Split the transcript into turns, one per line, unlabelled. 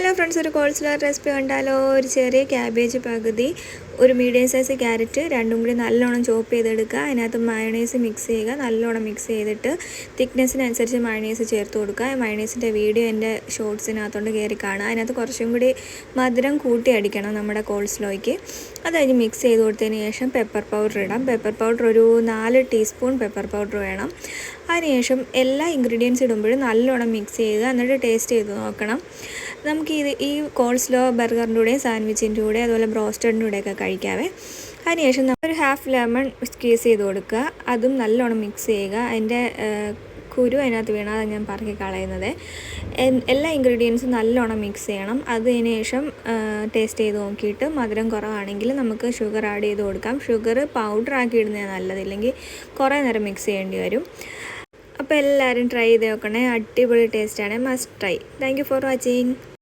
Hello friends, ഒരു കോൾസ്ലർ recipe കണ്ടാലോ. ഒരു ചെറിയ ക്യാബേജ് പകുതി, ഒരു മീഡിയം സൈസ് ക്യാരറ്റ് രണ്ടും കൂടി നല്ലോണം ചോപ്പ് ചെയ്തെടുക്കുക. അതിനകത്ത് മയണൈസ് മിക്സ് ചെയ്യുക. നല്ലോണം മിക്സ് ചെയ്തിട്ട് തിക്നെസ്സിനനുസരിച്ച് മയണൈസ് ചേർത്ത് കൊടുക്കുക. മയണൈസിൻ്റെ വീഡിയോ എൻ്റെ ഷോർട്സിനകത്തോണ്ട് കയറി കാണുക. അതിനകത്ത് കുറച്ചും കൂടി മധുരം കൂട്ടി അടിക്കണം നമ്മുടെ കോൾസ്ലോയ്ക്ക്. അത് കഴിഞ്ഞ് മിക്സ് ചെയ്ത് കൊടുത്തതിന് ശേഷം പെപ്പർ പൗഡർ ഇടാം. പെപ്പർ പൗഡർ ഒരു 4 ടീസ്പൂൺ പെപ്പർ പൗഡർ വേണം. അതിനുശേഷം എല്ലാ ഇൻഗ്രീഡിയൻസ് ഇടുമ്പോഴും നല്ലോണം മിക്സ് ചെയ്യുക. എന്നിട്ട് ടേസ്റ്റ് ചെയ്ത് നോക്കണം. നമുക്ക് ഈ കോൾസ്ലോ ബർഗറിൻ്റെ കൂടെയും സാൻഡ്വിച്ചിൻ്റെ കൂടെ അതുപോലെ ബ്രോസ്റ്റഡിൻ്റെ കൂടെയൊക്കെ കഴിക്കാവേ. അതിനുശേഷം ഒരു ഹാഫ് ലെമൺ സ്ക്വീസ് ചെയ്ത് കൊടുക്കുക. അതും നല്ലോണം മിക്സ് ചെയ്യുക. അതിൻ്റെ കുരു അതിനകത്ത് വീണാതെ ഞാൻ പറക്കി കളയുന്നത്. എല്ലാ ഇൻഗ്രീഡിയൻസും നല്ലോണം മിക്സ് ചെയ്യണം. അതിന് ശേഷം ടേസ്റ്റ് ചെയ്ത് നോക്കിയിട്ട് മധുരം കുറവാണെങ്കിൽ നമുക്ക് ഷുഗർ ആഡ് ചെയ്ത് കൊടുക്കാം. ഷുഗർ പൗഡർ ആക്കി ഇടുന്നതാണ് നല്ലതില്ലെങ്കിൽ കുറേ നേരം മിക്സ് ചെയ്യേണ്ടി വരും. അപ്പോൾ എല്ലാവരും ട്രൈ ചെയ്ത് നോക്കണേ. അടിപൊളി ടേസ്റ്റാണ്. Must try. Thank you for watching.